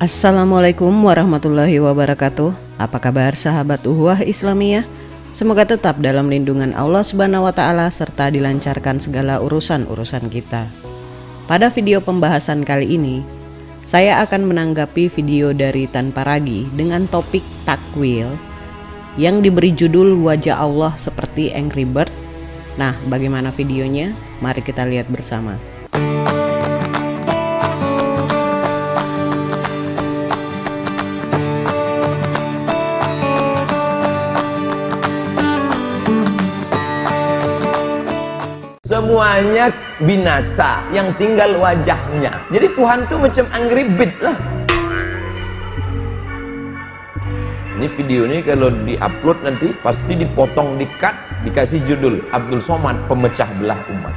Assalamualaikum warahmatullahi wabarakatuh. Apa kabar sahabat Uhuwah Islamiyah? Semoga tetap dalam lindungan Allah Subhanahu wa taala serta dilancarkan segala urusan-urusan kita. Pada video pembahasan kali ini, saya akan menanggapi video dari Tanpa Ragi dengan topik takwil yang diberi judul Wajah Allah Seperti Angry Bird. Nah, bagaimana videonya? Mari kita lihat bersama. Semuanya binasa, yang tinggal wajahnya. Jadi Tuhan tuh macam angry bird lah. Ini video ini kalau diupload nanti pasti dipotong, di-cut, dikasih judul Abdul Somad Pemecah Belah Umat.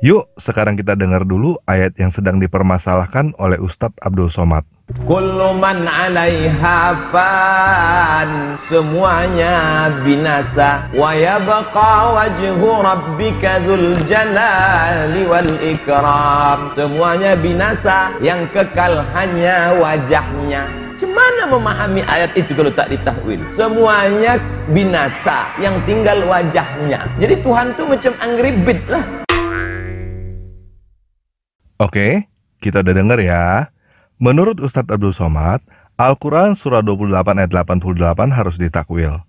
Yuk, sekarang kita dengar dulu ayat yang sedang dipermasalahkan oleh Ustadz Abdul Somad. Kullu man 'alaiha fan, semuanya binasa, wa yabqa wajhu rabbika dzul jalali wal ikram. Semuanya binasa, yang kekal hanya wajahnya. Gimana memahami ayat itu kalau tak ditakwil? Semuanya binasa, yang tinggal wajahnya. Jadi Tuhan tuh macam angry bird lah. Oke, kita udah denger ya. Menurut Ustadz Abdul Somad, Al-Quran surah 28 ayat 88 harus ditakwil.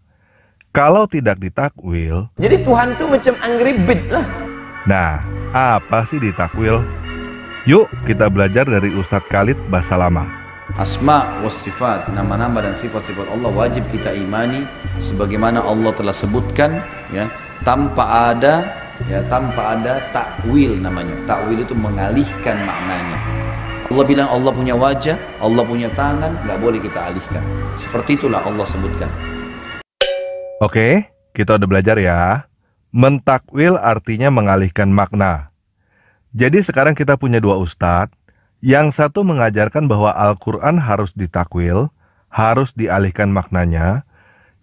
Kalau tidak ditakwil, jadi Tuhan tuh macam angry bird lah. Nah, apa sih ditakwil? Yuk kita belajar dari Ustadz Khalid Basalamah. Asma wa sifat, nama-nama dan sifat-sifat Allah wajib kita imani sebagaimana Allah telah sebutkan, ya, tanpa ada takwil namanya. Takwil itu mengalihkan maknanya. Allah bilang Allah punya wajah, Allah punya tangan, nggak boleh kita alihkan. Seperti itulah Allah sebutkan. Oke, kita udah belajar ya. Mentakwil artinya mengalihkan makna. Jadi sekarang kita punya dua ustadz. Yang satu mengajarkan bahwa Al-Quran harus ditakwil, harus dialihkan maknanya.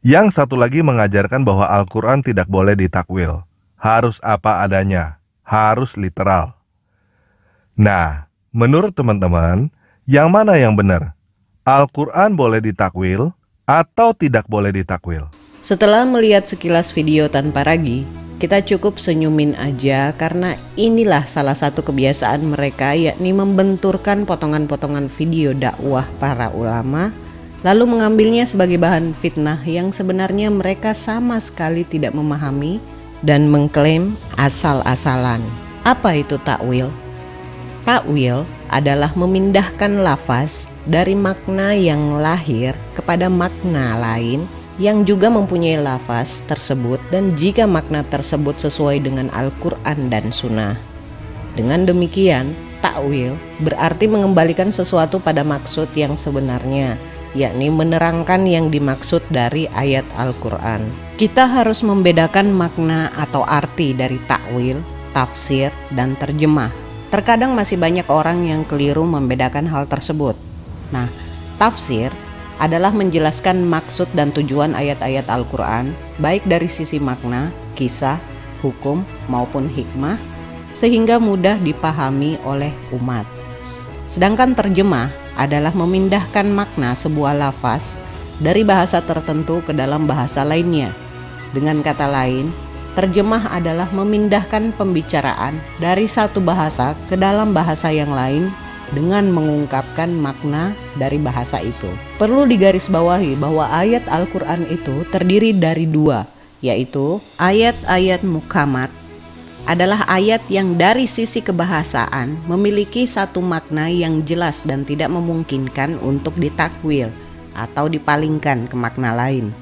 Yang satu lagi mengajarkan bahwa Al-Quran tidak boleh ditakwil, harus apa adanya, harus literal. Nah, menurut teman-teman, yang mana yang benar? Al-Quran boleh ditakwil atau tidak boleh ditakwil? Setelah melihat sekilas video Tanpa Ragi, kita cukup senyumin aja karena inilah salah satu kebiasaan mereka, yakni membenturkan potongan-potongan video dakwah para ulama lalu mengambilnya sebagai bahan fitnah yang sebenarnya mereka sama sekali tidak memahami dan mengklaim asal-asalan. Apa itu takwil? Takwil adalah memindahkan lafaz dari makna yang lahir kepada makna lain yang juga mempunyai lafaz tersebut, dan jika makna tersebut sesuai dengan Al-Quran dan Sunnah. Dengan demikian, takwil berarti mengembalikan sesuatu pada maksud yang sebenarnya, yakni menerangkan yang dimaksud dari ayat Al-Quran. Kita harus membedakan makna atau arti dari takwil, tafsir, dan terjemah. Terkadang masih banyak orang yang keliru membedakan hal tersebut. Nah, tafsir adalah menjelaskan maksud dan tujuan ayat-ayat Al-Quran, baik dari sisi makna, kisah, hukum, maupun hikmah, sehingga mudah dipahami oleh umat. Sedangkan terjemah adalah memindahkan makna sebuah lafaz dari bahasa tertentu ke dalam bahasa lainnya. Dengan kata lain, terjemah adalah memindahkan pembicaraan dari satu bahasa ke dalam bahasa yang lain dengan mengungkapkan makna dari bahasa itu. Perlu digarisbawahi bahwa ayat Al-Quran itu terdiri dari dua, yaitu ayat-ayat muhkamat adalah ayat yang dari sisi kebahasaan memiliki satu makna yang jelas dan tidak memungkinkan untuk ditakwil atau dipalingkan ke makna lain,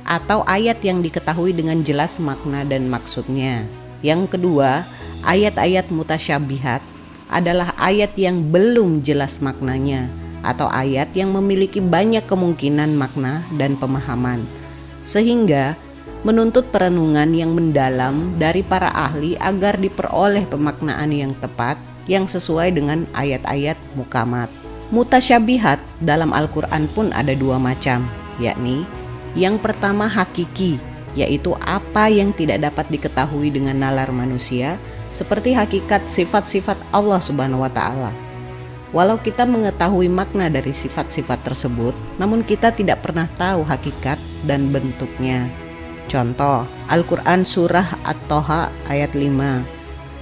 atau ayat yang diketahui dengan jelas makna dan maksudnya. Yang kedua, ayat-ayat mutasyabihat adalah ayat yang belum jelas maknanya, atau ayat yang memiliki banyak kemungkinan makna dan pemahaman, sehingga menuntut perenungan yang mendalam dari para ahli agar diperoleh pemaknaan yang tepat yang sesuai dengan ayat-ayat muhkamat. Mutasyabihat dalam Al-Quran pun ada dua macam, yakni yang pertama hakiki, yaitu apa yang tidak dapat diketahui dengan nalar manusia, seperti hakikat sifat-sifat Allah Subhanahu wa Ta'ala. Walau kita mengetahui makna dari sifat-sifat tersebut, namun kita tidak pernah tahu hakikat dan bentuknya. Contoh, Al-Quran Surah At-Toha ayat 5,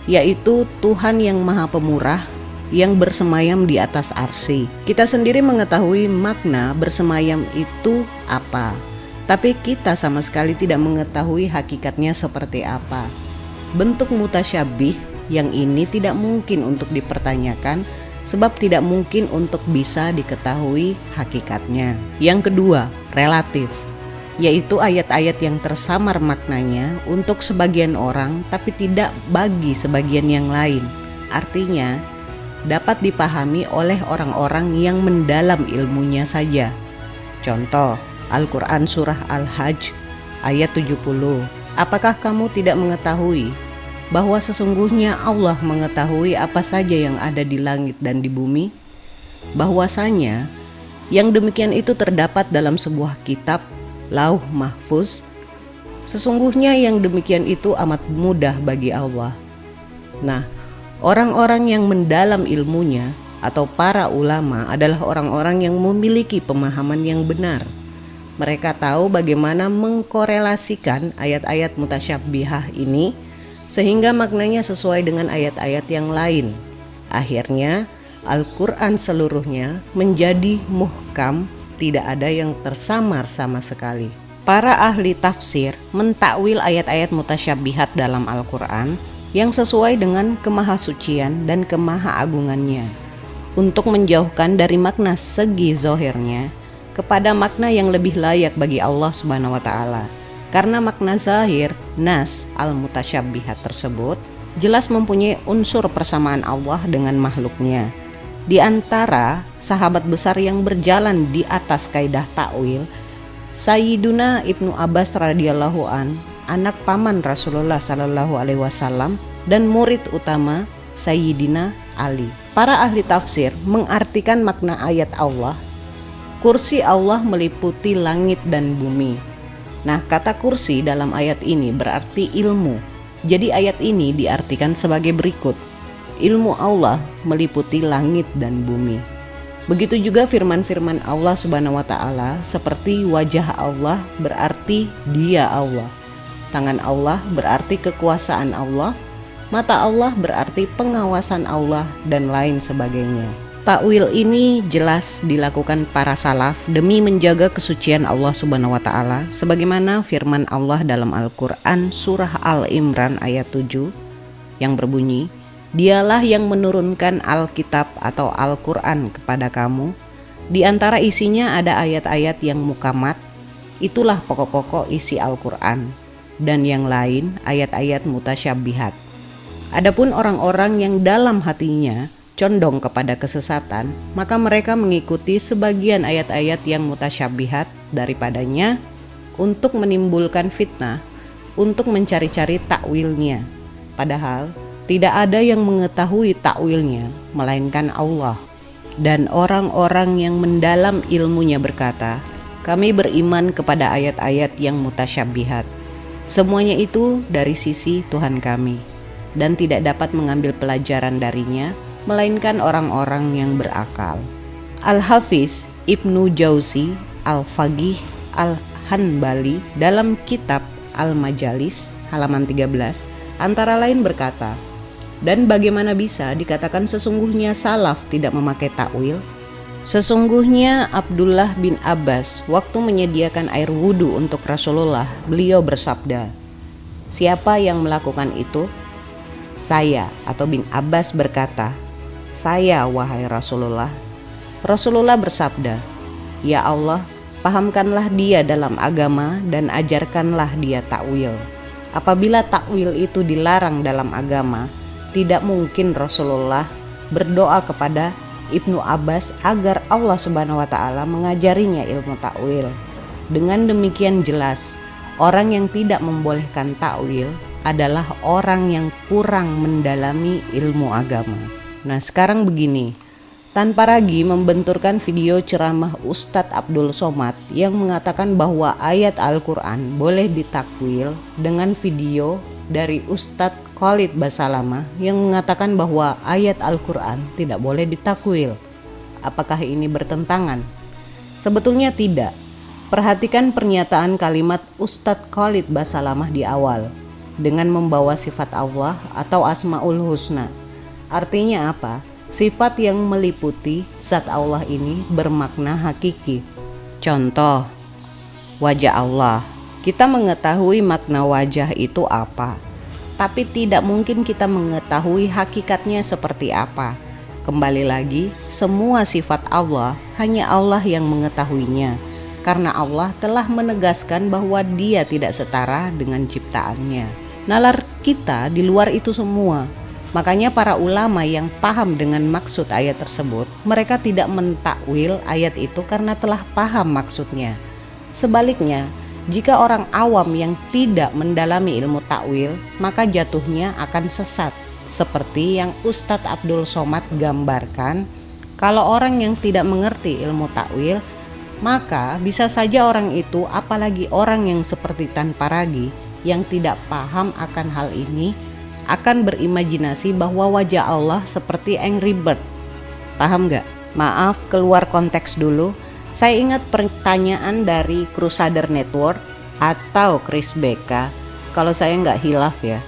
yaitu Tuhan yang Maha Pemurah yang bersemayam di atas arsy. Kita sendiri mengetahui makna bersemayam itu apa, tapi kita sama sekali tidak mengetahui hakikatnya seperti apa. Bentuk mutasyabih yang ini tidak mungkin untuk dipertanyakan, sebab tidak mungkin untuk bisa diketahui hakikatnya. Yang kedua, relatif, yaitu ayat-ayat yang tersamar maknanya untuk sebagian orang tapi tidak bagi sebagian yang lain. Artinya, dapat dipahami oleh orang-orang yang mendalam ilmunya saja. Contoh, Al-Quran Surah Al-Hajj ayat 70. Apakah kamu tidak mengetahui bahwa sesungguhnya Allah mengetahui apa saja yang ada di langit dan di bumi? Bahwasanya yang demikian itu terdapat dalam sebuah kitab Lauh Mahfuz. Sesungguhnya yang demikian itu amat mudah bagi Allah. Nah, orang-orang yang mendalam ilmunya atau para ulama adalah orang-orang yang memiliki pemahaman yang benar. Mereka tahu bagaimana mengkorelasikan ayat-ayat mutasyabihah ini sehingga maknanya sesuai dengan ayat-ayat yang lain. Akhirnya Al-Quran seluruhnya menjadi muhkam, tidak ada yang tersamar sama sekali. Para ahli tafsir mentakwil ayat-ayat mutasyabihat dalam Al-Quran yang sesuai dengan kemahasucian dan kemahaagungannya, untuk menjauhkan dari makna segi zohirnya kepada makna yang lebih layak bagi Allah Subhanahu wa Ta'ala. Karena makna zahir nas al-mutasyabihat tersebut jelas mempunyai unsur persamaan Allah dengan makhluknya. Di antara sahabat besar yang berjalan di atas kaidah takwil, Sayyiduna Ibnu Abbas radhiyallahu an, anak paman Rasulullah sallallahu alaihi wasallam dan murid utama Sayyidina Ali. Para ahli tafsir mengartikan makna ayat Allah, kursi Allah meliputi langit dan bumi. Nah, kata kursi dalam ayat ini berarti ilmu. Jadi ayat ini diartikan sebagai berikut: ilmu Allah meliputi langit dan bumi. Begitu juga firman-firman Allah Subhanahu wa Ta'ala, seperti wajah Allah berarti Dia Allah, tangan Allah berarti kekuasaan Allah, mata Allah berarti pengawasan Allah, dan lain sebagainya. Takwil ini jelas dilakukan para salaf demi menjaga kesucian Allah Subhanahu wa Ta'ala, sebagaimana firman Allah dalam Al-Quran Surah Al-Imran ayat 7 yang berbunyi, Dialah yang menurunkan Alkitab atau Al-Quran kepada kamu. Di antara isinya ada ayat-ayat yang mukamat, itulah pokok-pokok isi Al-Quran, dan yang lain ayat-ayat mutasyabihat. Adapun orang-orang yang dalam hatinya condong kepada kesesatan, maka mereka mengikuti sebagian ayat-ayat yang mutasyabihat daripadanya untuk menimbulkan fitnah, untuk mencari-cari takwilnya. Padahal tidak ada yang mengetahui takwilnya melainkan Allah. Dan orang-orang yang mendalam ilmunya berkata, kami beriman kepada ayat-ayat yang mutasyabihat. Semuanya itu dari sisi Tuhan kami, dan tidak dapat mengambil pelajaran darinya melainkan orang-orang yang berakal. Al-Hafiz Ibnu Jauzi Al-Faqih Al-Hanbali dalam kitab Al-Majalis halaman 13 antara lain berkata, dan bagaimana bisa dikatakan sesungguhnya salaf tidak memakai takwil? Sesungguhnya Abdullah bin Abbas waktu menyediakan air wudhu untuk Rasulullah, beliau bersabda, siapa yang melakukan itu? Saya, atau bin Abbas berkata, saya wahai Rasulullah. Rasulullah bersabda, ya Allah, pahamkanlah dia dalam agama dan ajarkanlah dia takwil. Apabila takwil itu dilarang dalam agama, tidak mungkin Rasulullah berdoa kepada Ibnu Abbas agar Allah Subhanahu wa Ta'ala mengajarinya ilmu takwil. Dengan demikian jelas, orang yang tidak membolehkan takwil adalah orang yang kurang mendalami ilmu agama. Nah, sekarang begini, tanpa ragu membenturkan video ceramah Ustadz Abdul Somad yang mengatakan bahwa ayat Al-Quran boleh ditakwil dengan video dari Ustadz Khalid Basalamah yang mengatakan bahwa ayat Al-Quran tidak boleh ditakwil. Apakah ini bertentangan? Sebetulnya tidak. Perhatikan pernyataan kalimat Ustadz Khalid Basalamah di awal dengan membawa sifat Allah atau Asmaul Husna. Artinya apa? Sifat yang meliputi zat Allah ini bermakna hakiki. Contoh, wajah Allah. Kita mengetahui makna wajah itu apa, tapi tidak mungkin kita mengetahui hakikatnya seperti apa. Kembali lagi, semua sifat Allah hanya Allah yang mengetahuinya, karena Allah telah menegaskan bahwa Dia tidak setara dengan ciptaannya. Nalar kita di luar itu semua. Makanya para ulama yang paham dengan maksud ayat tersebut, mereka tidak mentakwil ayat itu karena telah paham maksudnya. Sebaliknya, jika orang awam yang tidak mendalami ilmu takwil, maka jatuhnya akan sesat. Seperti yang Ustadz Abdul Somad gambarkan, kalau orang yang tidak mengerti ilmu takwil, maka bisa saja orang itu, apalagi orang yang seperti Tan Paragi, yang tidak paham akan hal ini, akan berimajinasi bahwa wajah Allah seperti Angry Bird. Paham gak? Maaf, keluar konteks dulu. Saya ingat pertanyaan dari Crusader Network atau Chris BK, kalau saya nggak hilaf ya,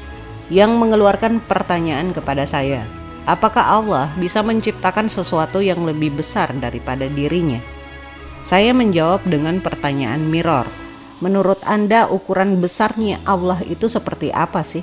yang mengeluarkan pertanyaan kepada saya, apakah Allah bisa menciptakan sesuatu yang lebih besar daripada dirinya? Saya menjawab dengan pertanyaan mirror. Menurut Anda ukuran besarnya Allah itu seperti apa sih?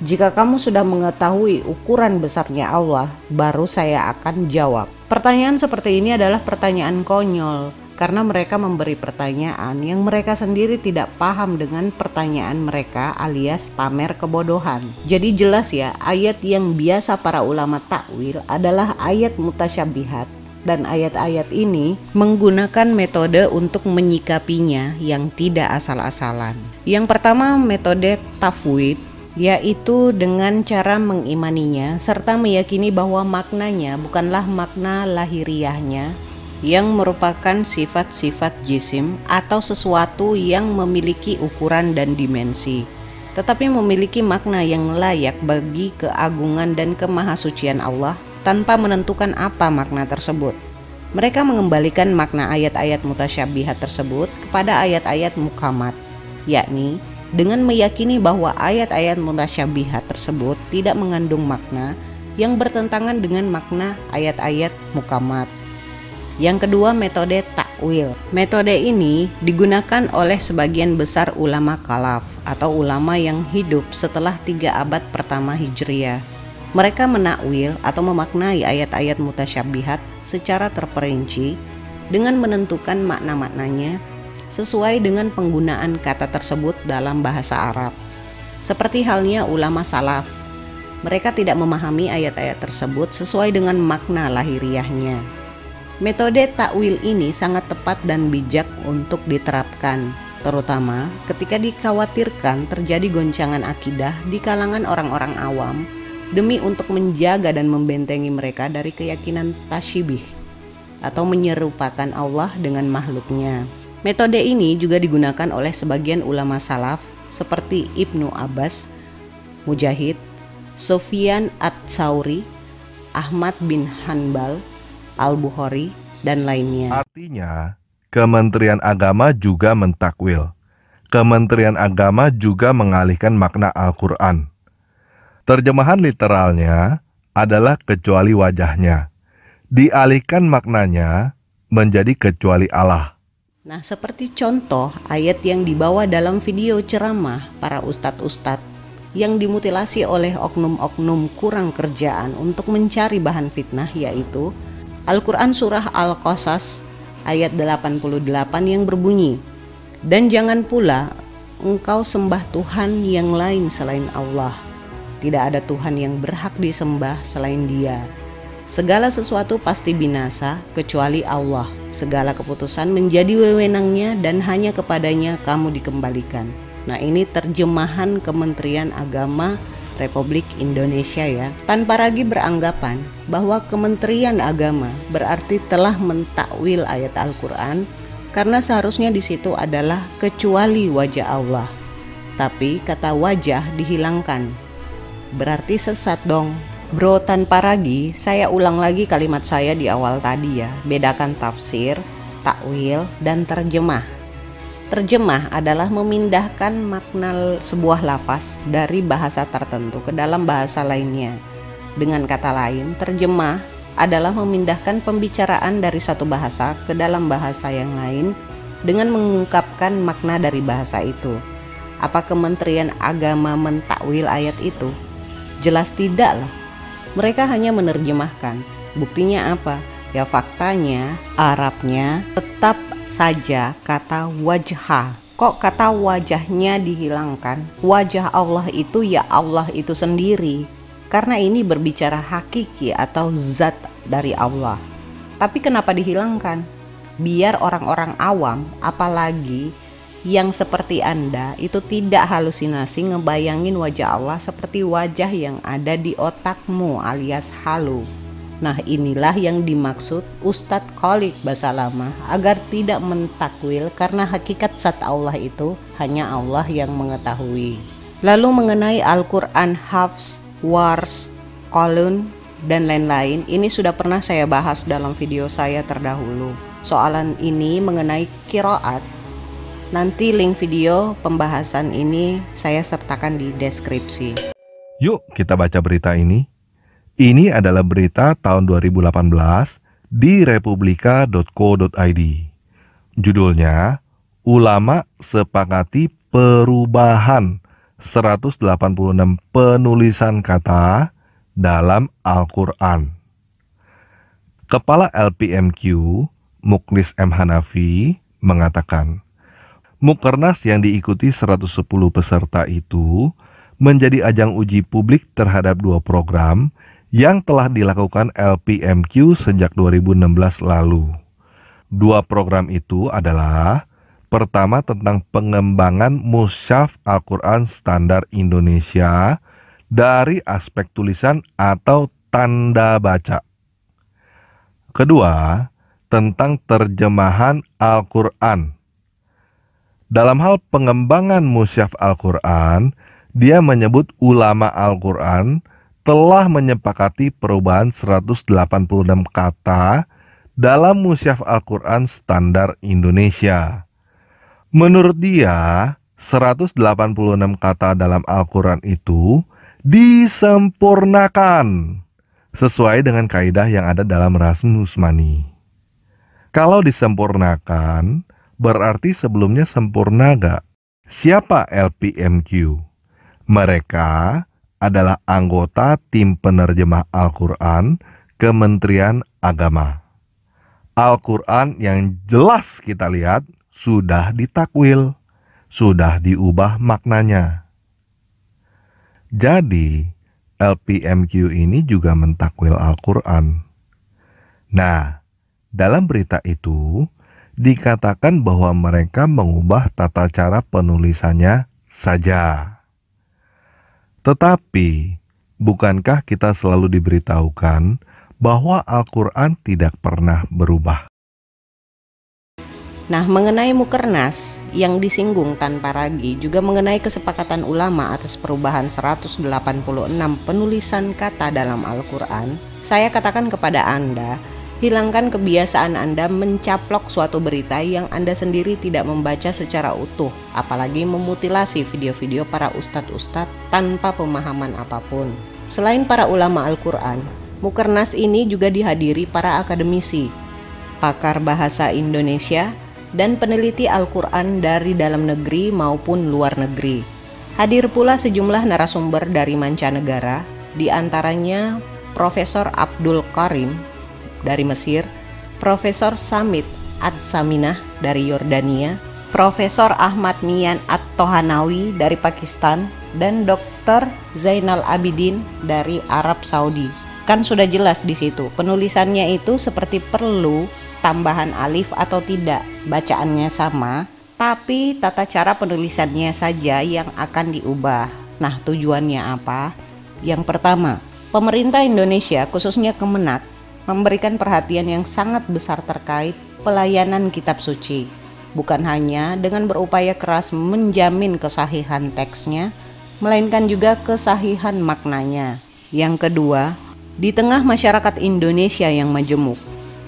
Jika kamu sudah mengetahui ukuran besarnya Allah, baru saya akan jawab. Pertanyaan seperti ini adalah pertanyaan konyol, karena mereka memberi pertanyaan yang mereka sendiri tidak paham dengan pertanyaan mereka, alias pamer kebodohan. Jadi jelas ya, ayat yang biasa para ulama takwil adalah ayat mutasyabihat, dan ayat-ayat ini menggunakan metode untuk menyikapinya yang tidak asal-asalan. Yang pertama, metode tafwid, yaitu dengan cara mengimaninya serta meyakini bahwa maknanya bukanlah makna lahiriahnya yang merupakan sifat-sifat jisim atau sesuatu yang memiliki ukuran dan dimensi, tetapi memiliki makna yang layak bagi keagungan dan kemahasucian Allah tanpa menentukan apa makna tersebut. Mereka mengembalikan makna ayat-ayat mutasyabihat tersebut kepada ayat-ayat muhkamat, yakni dengan meyakini bahwa ayat-ayat mutasyabihat tersebut tidak mengandung makna yang bertentangan dengan makna ayat-ayat muhkamat. Yang kedua, metode takwil. Metode ini digunakan oleh sebagian besar ulama khalaf atau ulama yang hidup setelah 3 abad pertama Hijriah. Mereka menakwil atau memaknai ayat-ayat mutasyabihat secara terperinci dengan menentukan makna-maknanya sesuai dengan penggunaan kata tersebut dalam bahasa Arab. Seperti halnya ulama salaf, mereka tidak memahami ayat-ayat tersebut sesuai dengan makna lahiriahnya. Metode takwil ini sangat tepat dan bijak untuk diterapkan, terutama ketika dikhawatirkan terjadi goncangan akidah di kalangan orang-orang awam demi untuk menjaga dan membentengi mereka dari keyakinan tasyibih atau menyerupakan Allah dengan makhluknya. Metode ini juga digunakan oleh sebagian ulama salaf seperti Ibnu Abbas, Mujahid, Sufyan Ats-Tsauri, Ahmad bin Hanbal, Al-Bukhari, dan lainnya. Artinya, Kementerian Agama juga mentakwil. Kementerian Agama juga mengalihkan makna Al-Quran. Terjemahan literalnya adalah kecuali wajahnya. Dialihkan maknanya menjadi kecuali Allah. Nah, seperti contoh ayat yang dibawa dalam video ceramah para ustadz-ustadz yang dimutilasi oleh oknum-oknum kurang kerjaan untuk mencari bahan fitnah, yaitu Al-Quran Surah Al-Qasas ayat 88 yang berbunyi, "Dan jangan pula engkau sembah Tuhan yang lain selain Allah. Tidak ada Tuhan yang berhak disembah selain Dia. Segala sesuatu pasti binasa kecuali Allah. Segala keputusan menjadi wewenangnya dan hanya kepadanya kamu dikembalikan." Nah, ini terjemahan Kementerian Agama Republik Indonesia ya. Tan Paragi beranggapan bahwa Kementerian Agama berarti telah mentakwil ayat Al-Quran karena seharusnya di situ adalah kecuali wajah Allah. Tapi kata wajah dihilangkan. berarti sesat dong. Bro tanpa ragi, saya ulang lagi kalimat saya di awal tadi ya. Bedakan tafsir, takwil, dan terjemah. Terjemah adalah memindahkan makna sebuah lafaz dari bahasa tertentu ke dalam bahasa lainnya. Dengan kata lain, terjemah adalah memindahkan pembicaraan dari satu bahasa ke dalam bahasa yang lain dengan mengungkapkan makna dari bahasa itu. Apa Kementerian Agama mentakwil ayat itu? Jelas tidak lah. Mereka hanya menerjemahkan. Buktinya apa? Ya faktanya, Arabnya tetap saja kata wajah. Kok kata wajahnya dihilangkan? Wajah Allah itu ya Allah itu sendiri. Karena ini berbicara hakiki atau zat dari Allah. Tapi kenapa dihilangkan? Biar orang-orang awam, apalagi yang seperti Anda, itu tidak halusinasi ngebayangin wajah Allah seperti wajah yang ada di otakmu alias halu. Nah inilah yang dimaksud Ustadz Khalid Basalamah agar tidak mentakwil karena hakikat zat Allah itu hanya Allah yang mengetahui. Lalu mengenai Al-Quran, Hafs, Wars, Qalun, dan lain-lain, ini sudah pernah saya bahas dalam video saya terdahulu. Soalan ini mengenai qiraat. Nanti link video pembahasan ini saya sertakan di deskripsi. Yuk kita baca berita ini. Ini adalah berita tahun 2018 di republika.co.id. Judulnya, Ulama Sepakati Perubahan 186 Penulisan Kata dalam Al-Quran. Kepala LPMQ, Mukhlis M. Hanafi, mengatakan, Mukernas yang diikuti 110 peserta itu menjadi ajang uji publik terhadap 2 program yang telah dilakukan LPMQ sejak 2016 lalu. 2 program itu adalah pertama tentang pengembangan mushaf Al-Quran standar Indonesia dari aspek tulisan atau tanda baca. Kedua, tentang terjemahan Al-Quran. Dalam hal pengembangan mushaf Al-Quran, dia menyebut ulama Al-Quran telah menyepakati perubahan 186 kata dalam mushaf Al-Quran standar Indonesia. Menurut dia, 186 kata dalam Al-Quran itu disempurnakan sesuai dengan kaidah yang ada dalam Rasm Usmani. Kalau disempurnakan, berarti sebelumnya sempurna gak? Siapa LPMQ? Mereka adalah anggota tim penerjemah Al-Quran Kementerian Agama. Al-Quran yang jelas kita lihat sudah ditakwil, sudah diubah maknanya. Jadi, LPMQ ini juga mentakwil Al-Quran. Nah, dalam berita itu dikatakan bahwa mereka mengubah tata cara penulisannya saja. Tetapi, bukankah kita selalu diberitahukan bahwa Al-Quran tidak pernah berubah? Nah, mengenai Mukernas yang disinggung tanpa ragi juga mengenai kesepakatan ulama atas perubahan 186 penulisan kata dalam Al-Quran, saya katakan kepada Anda, hilangkan kebiasaan Anda mencaplok suatu berita yang Anda sendiri tidak membaca secara utuh, apalagi memutilasi video-video para ustadz-ustadz tanpa pemahaman apapun. Selain para ulama Al-Quran, Mukernas ini juga dihadiri para akademisi, pakar bahasa Indonesia, dan peneliti Al-Quran dari dalam negeri maupun luar negeri. Hadir pula sejumlah narasumber dari mancanegara, di antaranya Profesor Abdul Karim dari Mesir, Profesor Samit Ad-Saminah dari Yordania, Profesor Ahmad Mian At-Tohanawi dari Pakistan, dan Dr. Zainal Abidin dari Arab Saudi. Kan sudah jelas di situ, penulisannya itu seperti perlu tambahan alif atau tidak, bacaannya sama, tapi tata cara penulisannya saja yang akan diubah. Nah, tujuannya apa? Yang pertama, pemerintah Indonesia khususnya Kemenak memberikan perhatian yang sangat besar terkait pelayanan kitab suci, bukan hanya dengan berupaya keras menjamin kesahihan teksnya, melainkan juga kesahihan maknanya. Yang kedua, di tengah masyarakat Indonesia yang majemuk,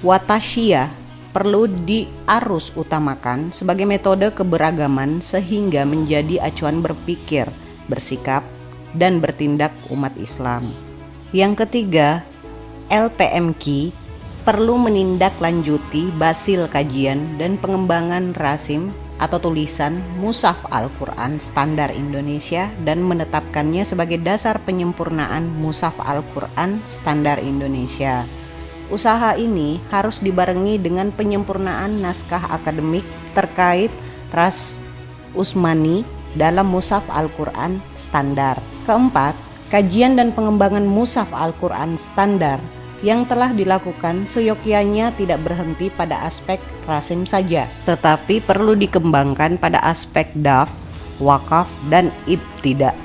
watasyiyah perlu diarus utamakan sebagai metode keberagaman sehingga menjadi acuan berpikir, bersikap, dan bertindak umat Islam. Yang ketiga, LPMQ perlu menindaklanjuti basil kajian dan pengembangan rasim atau tulisan Mushaf Al-Quran Standar Indonesia dan menetapkannya sebagai dasar penyempurnaan Mushaf Al-Quran Standar Indonesia. Usaha ini harus dibarengi dengan penyempurnaan naskah akademik terkait ras Utsmani dalam Mushaf Al-Quran Standar. Keempat, kajian dan pengembangan Mushaf Al-Quran Standar yang telah dilakukan seyogyanya tidak berhenti pada aspek rasim saja, tetapi perlu dikembangkan pada aspek daf, wakaf, dan ibtida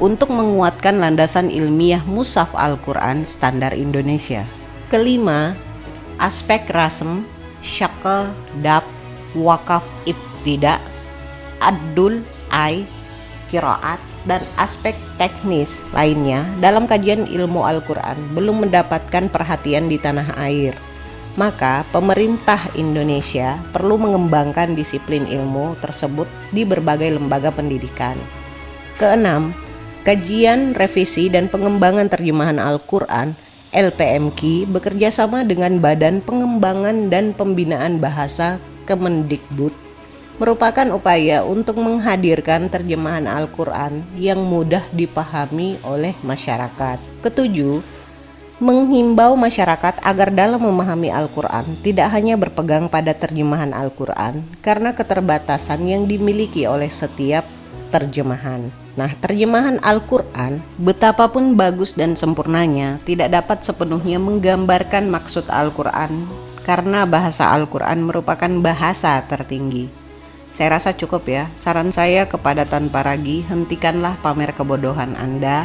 untuk menguatkan landasan ilmiah Mushaf Al-Quran Standar Indonesia. Kelima, aspek rasm, syakl, daf, wakaf, ibtida, adul, qiraat, dan aspek teknis lainnya dalam kajian ilmu Al-Quran belum mendapatkan perhatian di tanah air. Maka pemerintah Indonesia perlu mengembangkan disiplin ilmu tersebut di berbagai lembaga pendidikan. Keenam, kajian, revisi, dan pengembangan terjemahan Al-Quran LPMQ bekerjasama dengan Badan Pengembangan dan Pembinaan Bahasa Kemendikbud merupakan upaya untuk menghadirkan terjemahan Al-Quran yang mudah dipahami oleh masyarakat. Ketujuh, menghimbau masyarakat agar dalam memahami Al-Quran tidak hanya berpegang pada terjemahan Al-Quran karena keterbatasan yang dimiliki oleh setiap terjemahan. Nah, terjemahan Al-Quran betapapun bagus dan sempurnanya tidak dapat sepenuhnya menggambarkan maksud Al-Quran karena bahasa Al-Quran merupakan bahasa tertinggi. Saya rasa cukup ya. Saran saya kepada Tanpa Ragi, hentikanlah pamer kebodohan Anda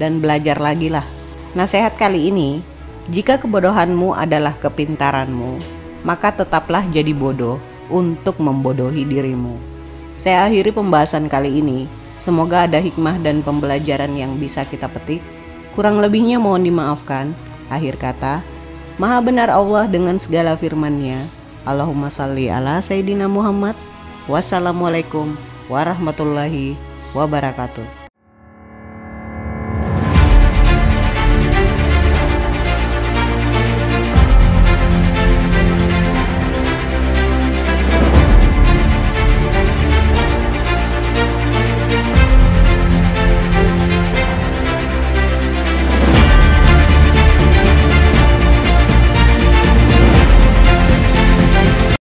dan belajar lagi lah. Nasihat kali ini, jika kebodohanmu adalah kepintaranmu, maka tetaplah jadi bodoh untuk membodohi dirimu. Saya akhiri pembahasan kali ini. Semoga ada hikmah dan pembelajaran yang bisa kita petik. Kurang lebihnya mohon dimaafkan. Akhir kata, Maha benar Allah dengan segala firman-Nya. Allahumma salli ala Sayyidina Muhammad. Wassalamualaikum warahmatullahi wabarakatuh.